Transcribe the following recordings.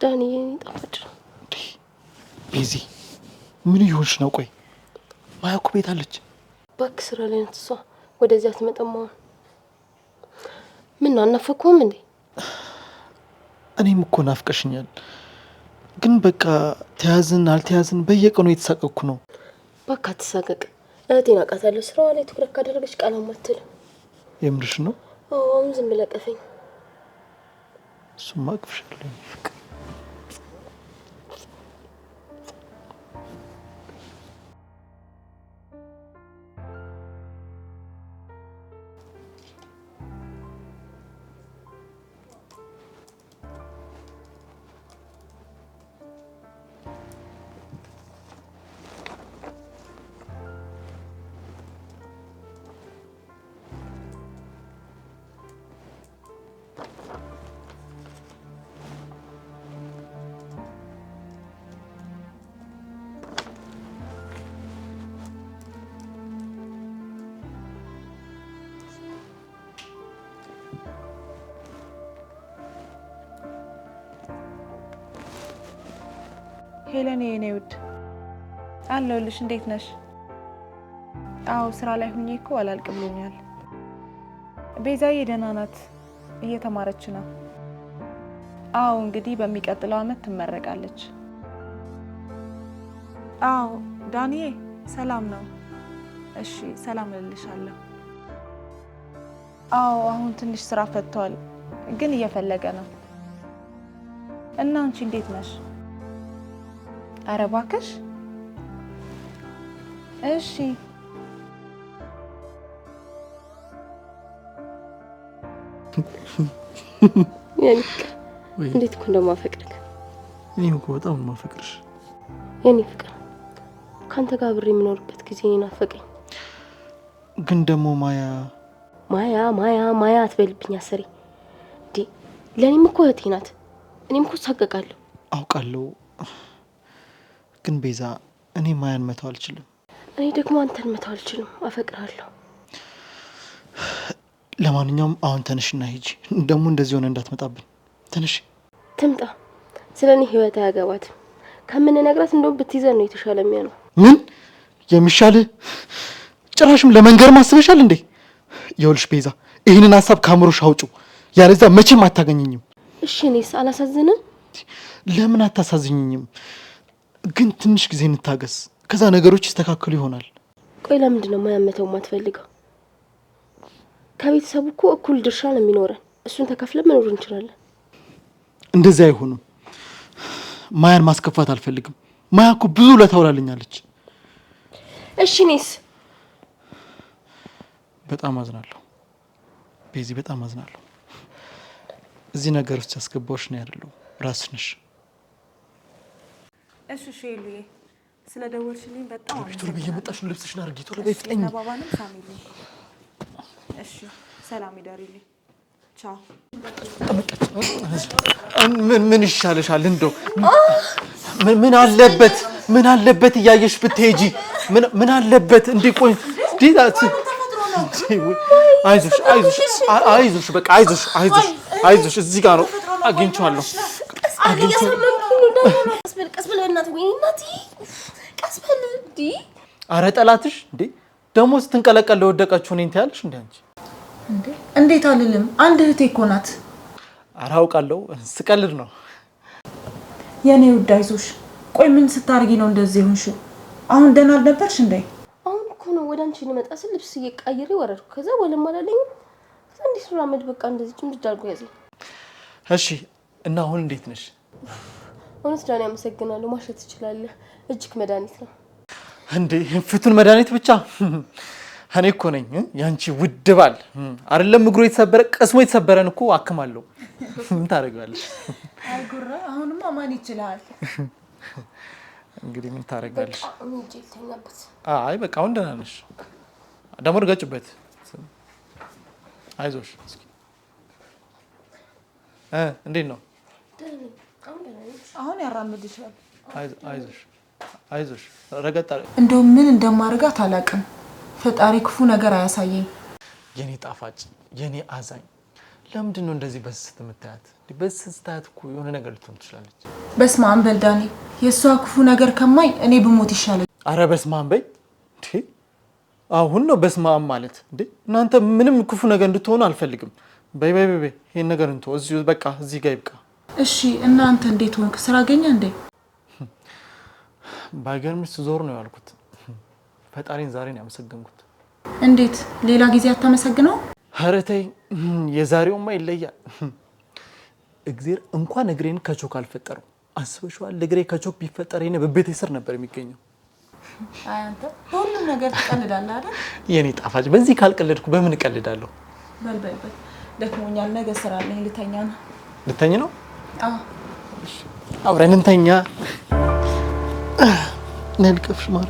ዳኒ ጣፋጭ ቤዚ ምን ይሆንሽ ነው? ቆይ ማያ እኮ ቤት አለች። ባክ ስራ ላይ ናት እሷ። ወደዚያ ትመጣማ። ምን አናፈኩም እንዴ? እኔም እኮ ናፍቀሽኛል። ግን በቃ ተያዝን አልተያዝን በየቀኑ እየተሳቀቅኩ ነው። ባክ አትሳቀቅ። እህቴን አውቃታለሁ። ስራዋ ላይ ትኩረት ካደረገች ቃላም አትልም። የምርሽ ነው? አሁን ዝም ብለህ ቀፈኝ። እሱማ አቅፍሻለሁ። ሄለን የኔ ውድ አለሁልሽ። እንዴት ነሽ? አዎ ስራ ላይ ሆኜ እኮ አላልቅብሎኛል። ቤዛዬ ደህና ናት፣ እየተማረች ነው። አዎ እንግዲህ በሚቀጥለው አመት ትመረቃለች። አዎ ዳንኤ ሰላም ነው። እሺ ሰላም እልልሻለሁ። አዎ አሁን ትንሽ ስራ ፈቷል፣ ግን እየፈለገ ነው። እና አንቺ እንዴት ነሽ? ኧረ እባክሽ እሺ። እንዴት እኮ እንደማፈቅርክ። እኔም እኮ በጣም ማፈቅርሽ የኔ ፍቅር። ካንተ ጋር አብሬ የምኖርበት ጊዜ ናፈቀኝ። ግን ደግሞ ማያ አትበልብኝ አሰሪ። ለኔም እኮ እህቴ ናት። እኔም እኮ ሳቀቃለሁ። አውቃለሁ። ግን ቤዛ እኔ ማያን መተው አልችልም። እኔ ደግሞ አንተን መተው አልችልም። አፈቅራለሁ። ለማንኛውም አሁን ተነሽና ሂጂ። ደግሞ እንደዚህ ሆነ እንዳትመጣብኝ። ተነሽ። ትምጣ። ስለኔ ህይወት አያገባትም። ከምንነግራት እንደውም ብትይዘን ነው የተሻለ የሚሆነው። ምን የሚሻል? ጭራሽም ለመንገር ማስበሻል እንዴ? ይኸውልሽ ቤዛ ይሄንን ሐሳብ ካምሮሽ አውጪው፣ ያለዛ መቼም አታገኘኝም። እሺ እኔስ አላሳዝንም? ለምን አታሳዝኝኝም? ግን ትንሽ ጊዜ እንታገስ፣ ከዛ ነገሮች ይስተካከሉ ይሆናል። ቆይ ለምንድን ነው ማያመተው ማትፈልገው? ከቤተሰቡ እኮ እኩል ድርሻ ነው የሚኖረን። እሱን ተከፍለን መኖር እንችላለን። እንደዛ አይሆንም። ማያን ማስከፋት አልፈልግም። ማያ እኮ ብዙ ለታውላልኛለች። እሺ እኔስ? በጣም አዝናለሁ ቤዚ፣ በጣም አዝናለሁ። እዚህ ነገር ውስጥ ያስገባውሽ ነው ያለው ራስሽ ነሽ። እሺ ሼሉዬ ስለደወልሽልኝ በጣም ቶሎ በየመጣሽ ልብስሽን አድርጊ። ቶሎ በይፍጠኝ። ባባንም ሳሚልኝ። እሺ ሰላም ይደሪልኝ። ቻው። ምን ይሻልሻል? እንደው ምን አለበት እያየሽ ብትሄጂ? ምን አለበት እንዴ? ቆይ ዲዳት አይዞሽ በቃ አይዞሽ። እዚህ ጋር ነው አግኝቼዋለሁ። ቀስ በል እናት። ወይ እናት ቀስ በል እንዴ! አረ ጠላትሽ እንዴ! ደሞ ስትንቀለቀል ለወደቀችው እኔን ታያለሽ እንዴ አንቺ? እንዴ እንዴት አልልም። አንድ እህቴ እኮ ናት። አረ አውቃለሁ፣ ስቀልድ ነው። የኔ ውድ አይዞሽ። ቆይ ምን ስታርጊ ነው እንደዚህ ሆንሽው? አሁን ደህና አልነበርሽ እንዴ? አሁን እኮ ነው ወደ አንቺ ልመጣ ስል ልብስ እየቀየረ ወረድኩ። ከዛ ወለም አላለኝም። እንዴ ስራመድ በቃ እንደዚህ ጭምድ ዳርጎ ያዘኝ። እሺ እና አሁን እንዴት ነሽ? እውነት ዳኒ አመሰግናለሁ። ማሸት ትችላለህ። እጅክ መድኃኒት ነው እንዴ? ፍቱን መድኃኒት ብቻ? እኔ እኮ ነኝ ያንቺ ውድ ባል አይደለም። እግሩ የተሰበረ ቀስሞ የተሰበረን እኮ አክማለሁ። ምን ታረጋለሽ? አይጉራ አሁንማ ማን ይችላል? እንግዲህ ምን ታረጋለሽ? አይ በቃ አሁን ደህና ነሽ። ደግሞ እርገጭበት። አይዞሽ እስኪ እንዴት ነው? አሁን ያራምድሻል። አይዞሽ ረገጣ። እንደው ምን እንደማርጋት አላውቅም። ፈጣሪ ክፉ ነገር አያሳየኝ። የኔ ጣፋጭ፣ የኔ አዛኝ፣ ለምንድን ነው እንደዚህ በስስት የምታያት? በስስታት እኮ የሆነ ነገር ልትሆን ትችላለች። በስመ አብ በል ዳኒ፣ የእሷ ክፉ ነገር ከማይ እኔ ብሞት ይሻላል። አረ በስመ አብ በይ እንዴ! አሁን ነው በስመ አብ ማለት እንዴ? እናንተ ምንም ክፉ ነገር እንድትሆኑ አልፈልግም። በይ በይ በይ፣ ይሄን ነገር እንተው እዚሁ በቃ እዚህ ጋር ይብቃ። እሺ እናንተ እንዴት ሆንክ? ስራ አገኘ እንዴ? ባይገርምሽ ዞር ነው ያልኩት። ፈጣሪን ዛሬ ነው ያመሰገንኩት። እንዴት ሌላ ጊዜ አታመሰግነው? ኧረ ተይ፣ የዛሬውማ ይለያል። እግዜር እንኳን እግሬን ከቾክ አልፈጠረው። አስበሽዋል? እግሬ ከቾክ ቢፈጠር ይሄን በቤቴ ስር ነበር የሚገኘው። አይ አንተ ሁሉም ነገር ትቀልዳለህ አይደል? የኔ ጣፋጭ፣ በዚህ ካልቀለድኩ በምን እቀልዳለሁ? በል በል በል፣ ደክሞኛል። ነገ ስራ አለኝ፣ ልተኛ ነው። ልተኝ ነው? አዎ አብረን እንተኛ። ነልቀፍሽ ማር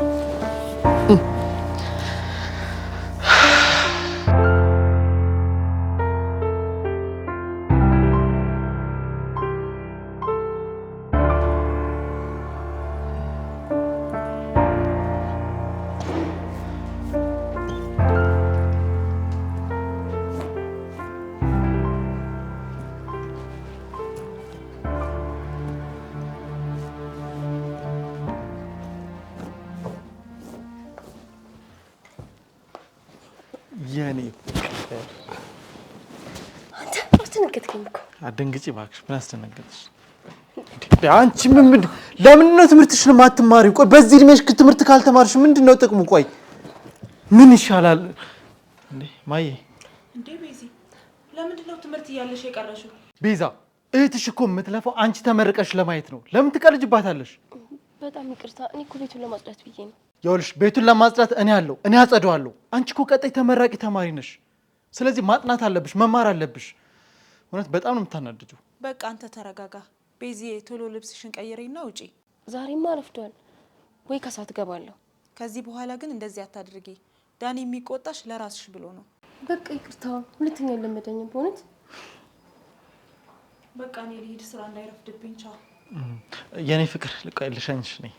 የኔ አንተ አስደነገጥከኝ እኮ። አትደንግጪ እባክሽ። ምን አስደነገጥሽ? አንቺ ለምን ነው ትምህርትሽን የማትማሪው? ቆይ በዚህ እድሜሽ ትምህርት ካልተማርሽ ምንድን ነው ጥቅሙ? ቆይ ምን ይሻላል እንዴ? ማዬ እንዴ ቤዚ፣ ለምንድን ነው ትምህርት እያለሽ የቀረሽው? ቤዛ፣ እህትሽ እኮ የምትለፈው አንቺ ተመረቀሽ ለማየት ነው። ለምን ትቀልጅባታለሽ? በጣም ይቅርታ፣ እኔ እኮ ቤቱን ለማጽዳት ብዬ ነው። ይኸውልሽ ቤቱን ለማጽዳት እኔ አጸደዋለሁ። አንቺ እኮ ቀጣይ ተመራቂ ተማሪ ነሽ። ስለዚህ ማጥናት አለብሽ፣ መማር አለብሽ። እውነት በጣም ነው የምታናድጂው። በቃ አንተ ተረጋጋ ቤዚ፣ ቶሎ ልብስሽን ቀይሬና ውጪ። ዛሬማ ረፍዷል ወይ ከሰዓት እገባለሁ። ከዚህ በኋላ ግን እንደዚህ አታድርጊ። ዳኒ የሚቆጣሽ ለራስሽ ብሎ ነው። በቃ ይቅርታ፣ ሁለተኛ ለመደኝም በእውነት በቃ እኔ ልሂድ፣ ስራ እንዳይረፍድብኝ። ቻው የኔ ፍቅር። ልሸኝሽ ነኝ።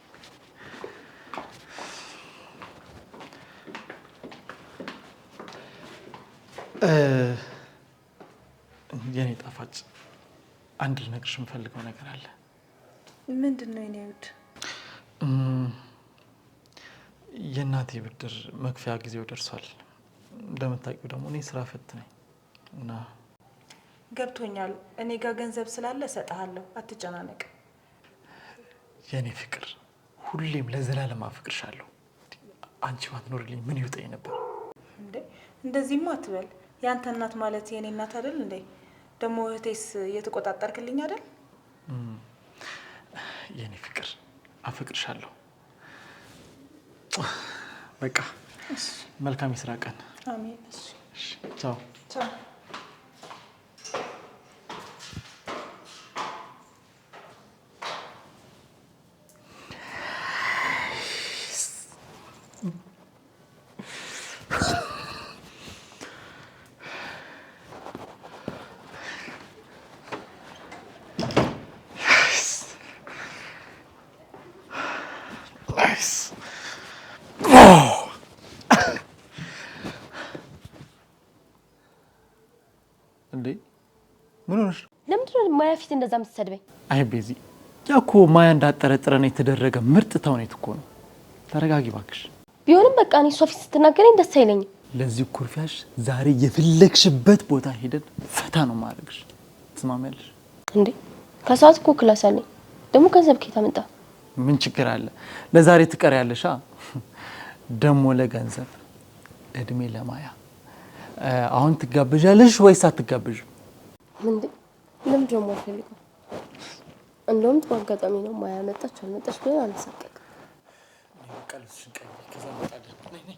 የኔ ጣፋጭ፣ አንድ ልነግርሽ የምፈልገው ነገር አለ። ምንድን ነው የኔ ውድ? የእናቴ ብድር መክፈያ ጊዜው ደርሷል። እንደምታውቂው ደግሞ እኔ ስራ ፈት ነኝ እና ገብቶኛል። እኔ ጋር ገንዘብ ስላለ እሰጥሃለሁ፣ አትጨናነቅ። የኔ ፍቅር፣ ሁሌም ለዘላለም አፍቅርሻለሁ። አንቺ ባትኖርልኝ ምን ይውጠኝ ነበር? እንዴ እንደዚህማ አትበል። ያንተ እናት ማለት የኔ እናት አይደል እንዴ? ደግሞ እህቴስ እየተቆጣጠርክልኝ አይደል? የኔ ፍቅር፣ አፍቅርሻለሁ። በቃ መልካም የስራ ቀን። አሜን። እሺ፣ ቻው ቻው። እንዴ ምን ሆነሽ? ለምንድን ነው ማያ ፊት እንደዛ የምትሰድበኝ? አይ ቤዚ፣ ያ እኮ ማያ እንዳጠረጥረን የተደረገ ምርጥ ተውኔት እኮ ነው። ተረጋጊ እባክሽ። ቢሆንም በቃ እኔ እሷ ፊት ስትናገረኝ ደስ አይለኝም። ለዚህ ኩርፊያሽ ዛሬ የፈለግሽበት ቦታ ሄደን ፈታ ነው ማድረግሽ። ትስማሚያለሽ? እንዴ ከሰዓት እኮ ክላስ አለኝ። ደግሞ ገንዘብ ከየት አመጣ? ምን ችግር አለ? ለዛሬ ትቀሪያለሽ። ደግሞ ለገንዘብ እድሜ ለማያ። አሁን ትጋበዣለሽ ወይስ አትጋበዥም? እንዴ ለምን ደግሞ አልፈልግም። እንደውም ጥሩ አጋጣሚ ነው። ማያ መጣች አልመጣች ብለን አንሰቀቅ። ቀልስሽን ቀይ ከዛ መጣለሽ። ነይ ነይ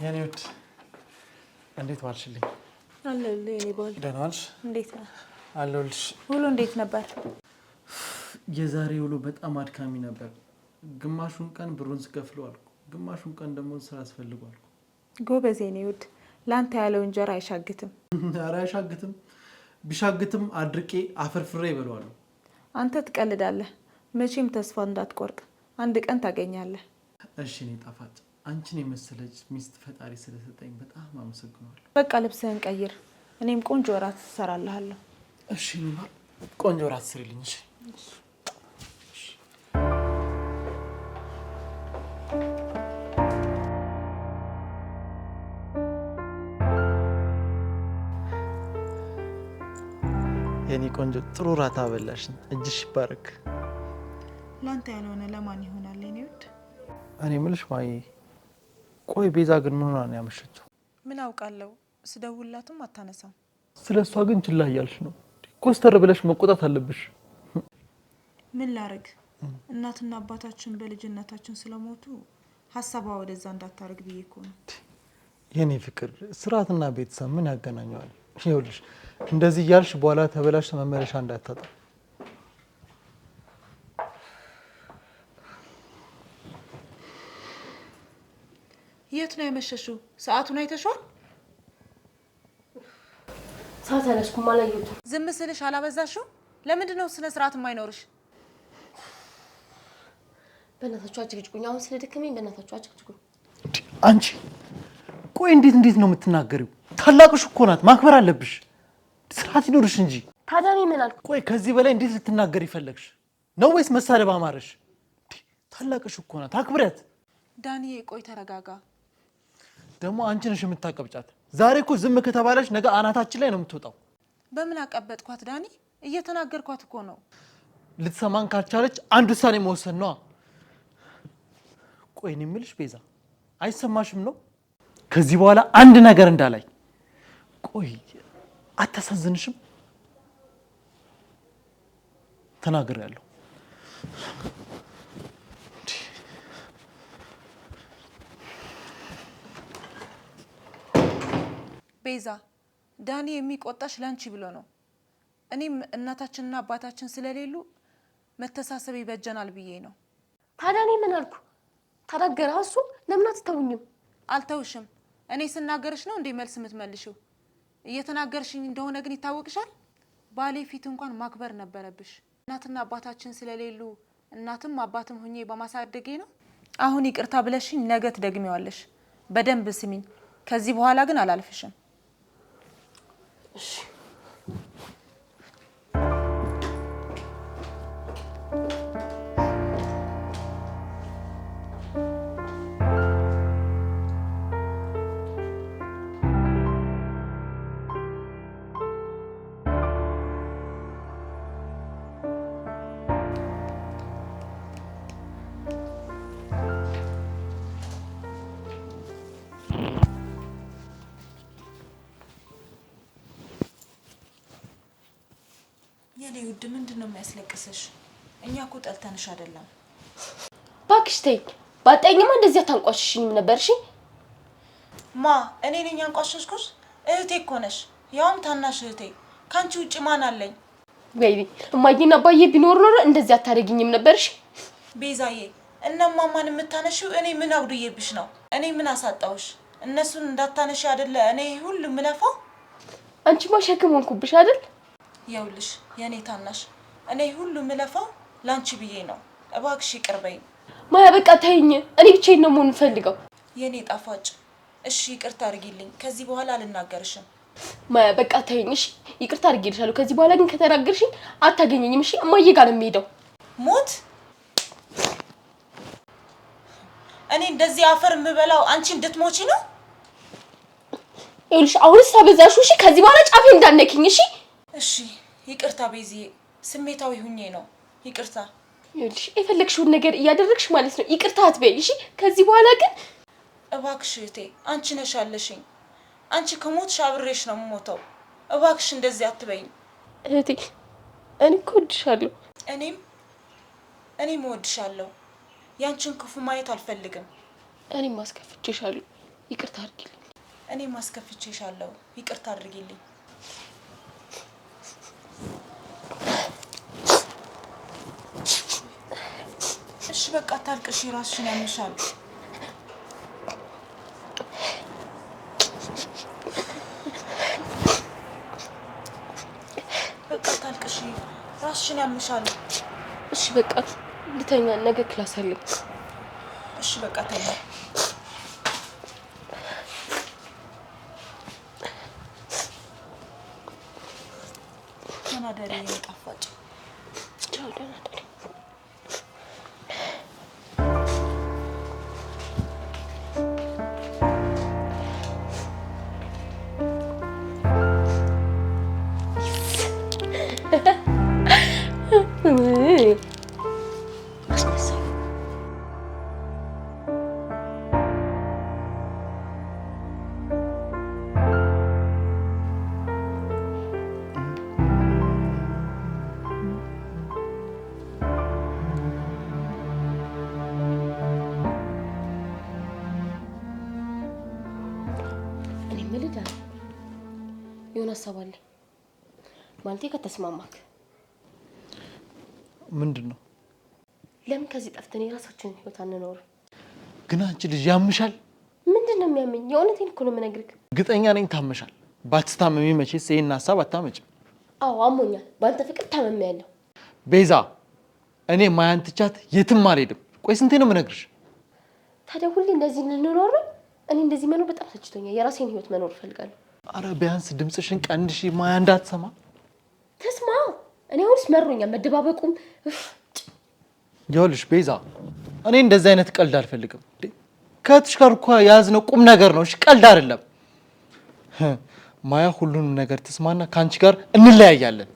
የኔ ውድ እንዴት ዋልሽልኝ? አለሁልህ የኔ ባል። ደህና ዋልሽ? እንዴት ነህ? አለሁልሽ። ውሎ እንዴት ነበር? የዛሬ ውሎ በጣም አድካሚ ነበር። ግማሹን ቀን ብሩን ስከፍለው አልኩ፣ ግማሹን ቀን ደግሞ ስራ አስፈልጓል። ጎበዝ የኔ ውድ። ላንተ ያለው እንጀራ አይሻግትም። ኧረ አይሻግትም። ቢሻግትም አድርቄ አፈርፍሬ ይበለዋለሁ። አንተ ትቀልዳለህ። መቼም ተስፋ እንዳትቆርጥ፣ አንድ ቀን ታገኛለህ። እሺ እኔ ጣፋጭ፣ አንቺን የመሰለች ሚስት ፈጣሪ ስለሰጠኝ በጣም አመሰግናለሁ። በቃ ልብስህን ቀይር፣ እኔም ቆንጆ እራት እሰራልሃለሁ። እሺ ቆንጆ እራት ስሪልኝ። እሺ የኔ ቆንጆ ጥሩ እራት አበላሽኝ። እጅሽ ይባረክ። ላንተ ያልሆነ ለማን ይሆናል የኔ ውድ? እኔ የምልሽ ማዬ፣ ቆይ ቤዛ ግን ምን ሆና ነው ያመሸችው? ምን አውቃለሁ፣ ስደውላትም አታነሳም። ስለ እሷ ግን ችላ እያልሽ ነው። ኮስተር ብለሽ መቆጣት አለብሽ። ምን ላረግ፣ እናትና አባታችን በልጅነታችን ስለሞቱ ሀሳቧ ወደዛ እንዳታረግ ብዬ እኮ ነው። የኔ ፍቅር፣ ስርዓትና ቤተሰብ ምን ያገናኘዋል? ይኸውልሽ እንደዚህ እያልሽ በኋላ ተበላሽ መመለሻ እንዳታጣ። የት ነው የመሸሽው? ሰዓቱን አይተሽዋል? ሰዓት አላስኩም፣ አላየሁትም። ዝም ስልሽ አላበዛሽው? ለምንድን ነው ስነ ስርዓት የማይኖርሽ? በእናታችሁ አጭቅጭቁኝ። አሁን ስለደከመኝ በእናታችሁ አጭቅጭቁኝ። አንቺ ቆይ እንዴት ነው የምትናገሪው? ታላቅሽ እኮ ናት፣ ማክበር አለብሽ። ስርዓት ይኖርሽ እንጂ። ታዲያ እኔ ምን አልኩ? ቆይ ከዚህ በላይ እንዴት ልትናገሪ ፈለግሽ ነው? ወይስ መሳደብ አማረሽ? ታላቅሽ እኮ ናት፣ አክብሪያት። ዳኒ ቆይ ተረጋጋ። ደግሞ አንቺ ነሽ የምታቀብጫት። ዛሬ እኮ ዝም ከተባለሽ ነገ አናታችን ላይ ነው የምትወጣው። በምን አቀበጥኳት ዳኒ? እየተናገርኳት እኮ ነው። ልትሰማን ካልቻለች አንድ ውሳኔ መወሰን ነዋ። ቆይ እኔ የምልሽ ቤዛ፣ አይሰማሽም ነው ከዚህ በኋላ አንድ ነገር እንዳላይ? ቆይ አታሳዝንሽም? ተናግሬያለሁ። ቤዛ፣ ዳኒ የሚቆጣሽ ላንቺ ብሎ ነው። እኔም እናታችንና አባታችን ስለሌሉ መተሳሰብ ይበጀናል ብዬ ነው። ታዲያ እኔ ምን አልኩ? ተናገረ እሱ። ለምን አትተውኝም? አልተውሽም። እኔ ስናገርሽ ነው እንዴ መልስ የምትመልሽው? እየተናገርሽኝ እንደሆነ ግን ይታወቅሻል። ባሌ ፊት እንኳን ማክበር ነበረብሽ። እናትና አባታችን ስለሌሉ እናትም አባትም ሆኜ በማሳደጌ ነው። አሁን ይቅርታ ብለሽኝ ነገ ትደግሚዋለሽ። በደንብ ስሚኝ። ከዚህ በኋላ ግን አላልፍሽም። እሺ የኔ ውድ ምንድን ነው የሚያስለቅስሽ? እኛ እኮ ጠልተንሽ አይደለም። እባክሽ ተይኝ። ባጣኝማ እንደዚህ አታንቋሽሽኝም ነበር። እሺ ማ እኔ ነኝ አንቋሽሽኩሽ? እህቴ እኮ ነሽ፣ ያውም ታናሽ እህቴ። ካንቺ ውጭ ማን አለኝ? ወይኔ እማዬና አባዬ ቢኖር ኖሮ እንደዚህ አታደርጊኝም ነበር። እሺ ቤዛዬ፣ እነማማን የምታነሺው እኔ ምን አጉድዬብሽ ነው? እኔ ምን አሳጣውሽ? እነሱን እንዳታነሺ አይደለ እኔ ሁሉ ምለፋው? አንቺማ ሸክም ሆንኩብሽ አይደል? ይኸውልሽ የኔ ታናሽ፣ እኔ ሁሉ ምለፋው ላንቺ ብዬ ነው። እባክሽ ይቅር በይኝ። ማያ በቃ ተይኝ። እኔ ብቻዬን ነው መሆን ፈልገው። የኔ ጣፋጭ፣ እሺ ይቅርታ አድርጊልኝ። ከዚህ በኋላ አልናገርሽም። ማያ በቃ ተይኝ። እሺ ይቅርታ አድርጌልሻለሁ። ከዚህ በኋላ ግን ከተናገርሽኝ አታገኘኝም። እሺ እማዬ ጋር ነው የምሄደው። ሞት እኔ እንደዚህ አፈር የምበላው አንቺ እንድትሞቺ ነው? ይኸውልሽ አሁንስ አበዛሽው። እሺ ከዚህ በኋላ ጫፌ እንዳነኪኝ። እሺ እሺ ይቅርታ ቤዚዬ፣ ስሜታዊ ሁኜ ነው። ይቅርታ። ይኸውልሽ የፈለግሽውን ነገር እያደረግሽ ማለት ነው። ይቅርታ አትበይ። እሺ ከዚህ በኋላ ግን እባክሽ እህቴ፣ አንቺ ነሽ ያለሽኝ። አንቺ ከሞትሽ አብሬሽ ነው የምሞተው። እባክሽ እንደዚህ አትበይኝ እህቴ። እኔ እኮ እወድሻለሁ። እኔም እወድሻለሁ። ያንቺን ክፉ ማየት አልፈልግም። እኔም አስከፍቼሻለሁ። ይቅርታ አድርጊልኝ። እኔ ማስከፍቼሻለሁ። ይቅርታ አድርጊልኝ። እሺ በቃ አታልቅሽ፣ ራስሽን ያምሻል። በቃ አታልቅሽ፣ ራስሽን ያምሻል። እሺ በቃ ልተኛ፣ ነገ ክላስ አለኝ። እሺ በቃ ተኛ። ተናደሪ የጣፋጭ ቻው፣ ደህና ደሪ። የሆነ ሀሳብ አለኝ። ማለቴ ከተስማማክ። ምንድነው? ለምን ከዚህ ጠፍተን የራሳችንን ህይወት አንኖርም? ግን አንቺ ልጅ ያምሻል። ምንድነው የሚያመኝ? የእውነቴን እኮ ነው የምነግርህ። እርግጠኛ ነኝ ታመሻል። ባትታመሚ መቼስ ይሄን ሀሳብ አታመጭም። አዎ አሞኛል። በአንተ ፍቅር ታመሚያለሁ። ቤዛ፣ እኔ ማያን ትቻት የትም አልሄድም። ቆይ ስንቴ ነው የምነግርሽ? ታዲያ ሁሌ እንደዚህ እንኖር? እኔ እንደዚህ መኖር በጣም ሰችቶኛል። የራሴን ህይወት መኖር እፈልጋለሁ። አረ ቢያንስ ድምጽሽን ቀንሺ፣ ማያ እንዳትሰማ። ተስማ፣ እኔ አሁንስ መሮኛል መደባበቁም። ይኸውልሽ ቤዛ፣ እኔ እንደዚህ አይነት ቀልድ አልፈልግም። ከእህትሽ ጋር እኮ የያዝነው ቁም ነገር ነው፣ እሺ ቀልድ አይደለም። ማያ ሁሉንም ነገር ትስማና ከአንቺ ጋር እንለያያለን።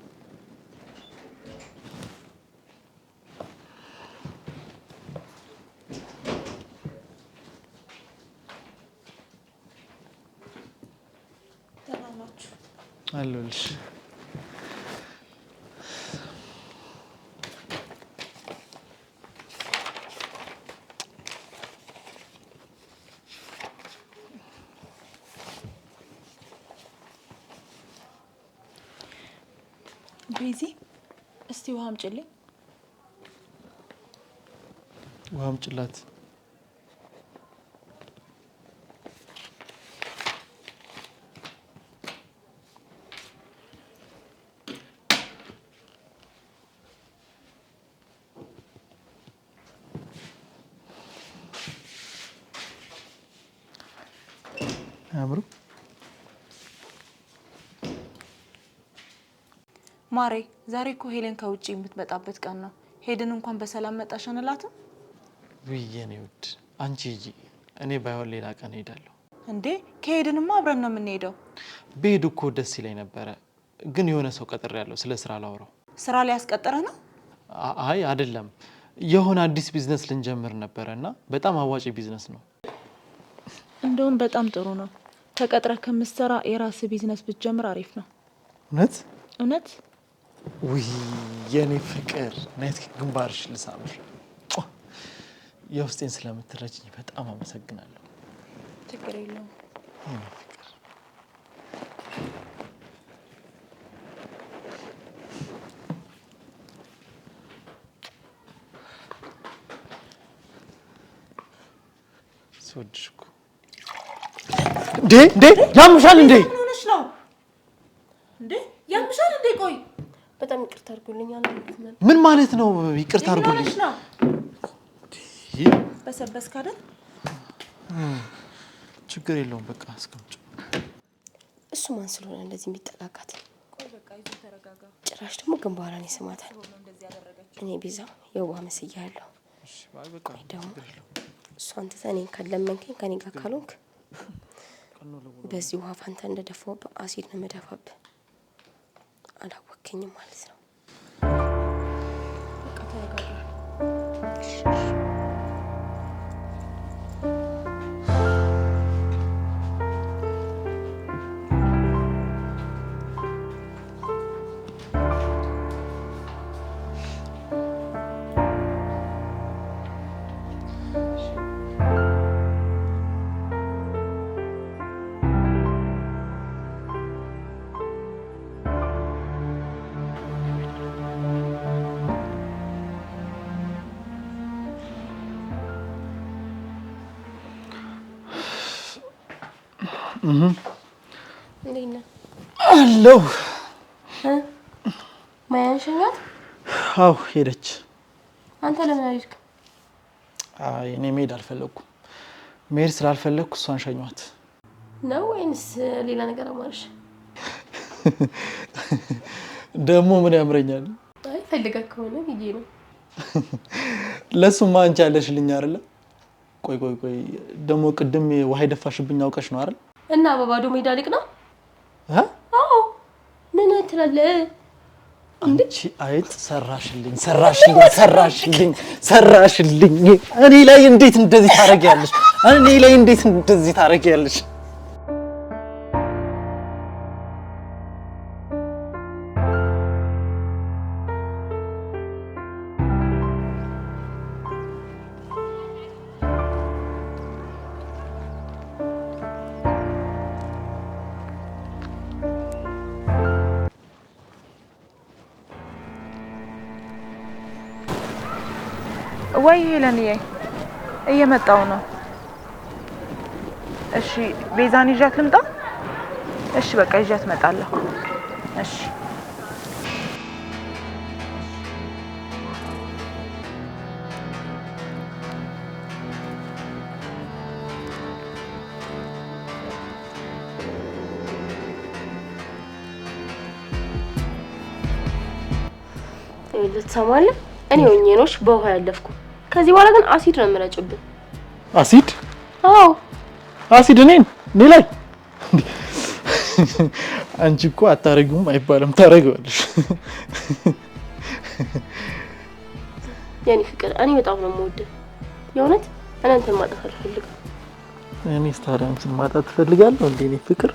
አለሁልሽ። ቤዚ፣ እስቲ ውሃ አምጪልኝ። ውሃ አምጪላት። አምሩ ማሬ፣ ዛሬ እኮ ሄለን ከውጪ የምትመጣበት ቀን ነው። ሄድን እንኳን በሰላም መጣሽ አንላትም? ውዬኔ ውድ አንቺ ሂጂ፣ እኔ ባይሆን ሌላ ቀን ሄዳለሁ። እንዴ ከሄድንማ አብረን ነው የምንሄደው። ብሄድ እኮ ደስ ይለኝ ነበረ፣ ግን የሆነ ሰው ቀጥሬያለሁ። ስለ ስራ ላውራው። ስራ ሊያስቀጥረህ ነው? አይ አይደለም፣ የሆነ አዲስ ቢዝነስ ልንጀምር ነበረ እና በጣም አዋጪ ቢዝነስ ነው። እንደውም በጣም ጥሩ ነው። ተቀጥረህ ከምትሰራ የራስህ ቢዝነስ ብትጀምር አሪፍ ነው። እውነት እውነት። ውይ የኔ ፍቅር፣ ናይት ግንባርሽ ልሳምር። የውስጤን ስለምትረጅኝ በጣም አመሰግናለሁ። ችግር የለውም። የኔ ፍቅር ስወድሽ እኮ እንዴ ያምሻል እንዴ? ምን ሆነሽ ነው እንዴ? ያምሻል እንዴ? ቆይ በጣም ይቅርታ አድርጉልኝ። ምን ማለት ነው ይቅርታ አድርጉልኝ? በሰበስክ አይደል? ችግር የለውም በቃ አስቀምጪ። እሱ ማን ስለሆነ እንደዚህ የሚጠጋጋት? ቆይ በቃ ይዞ ተረጋጋ። ጭራሽ ደግሞ ግንባሯን ይስማታል። እኔ ቤዛ የዋህ መስያለሁ። እሺ ባይ በቃ ደግሞ እሷን ትተህ እኔን ካለመንከኝ ከኔ ጋር ካልሆንክ በዚህ ውሃ ፋንታ እንደደፋሁብህ አሲድ ነው የምደፋብህ። አላወከኝም ማለት ነው። በቃ ተረጋጋ። እንዴት ነህ? አለሁ። ማያን ሸኛት? አዎ ሄደች። አንተ ለምን አልሄድክም? አይ እኔ መሄድ አልፈለኩም። መሄድ ስላልፈለኩ እሷን ሸኟት። ነው ወይንስ ሌላ ነገር አማርሽ? ደግሞ ምን ያምረኛል? አይ ፈልገህ ከሆነ ሂጂ ነው። ለሱማ አንቺ ያለሽልኝ አይደለ? ቆይ ደግሞ ቅድም ውሃ የደፋሽብኝ አውቀሽ ነው አይደል? እና በባዶ ሜዳ ልቅ ነው? አዎ ምን ትላለህ? አንቺ አይጥ ሰራሽልኝ። እኔ ላይ እንዴት እንደዚህ ታረጊያለሽ? ወይ ሄለንዬ እየመጣው ነው። እሺ ቤዛን ይዣት ልምጣ? እሺ በቃ ይዣት እመጣለሁ። እሺ ልትሰማለህ? እኔ ሆኜ ነው በውሃ ያለፍኩ። ከዚህ በኋላ ግን አሲድ ነው የምረጭብህ። አሲድ? አዎ አሲድ እኔ ላይ አንቺ እኮ አታረጊውም አይባልም ታረጊዋለሽ። የኔ ፍቅር እኔ በጣም ነው የምወደው። የእውነት እኔ አንተን ማጣት አልፈልግም። እኔ ስታዲያም ማጣት ትፈልጋለሁ እንዴ? እኔ ፍቅር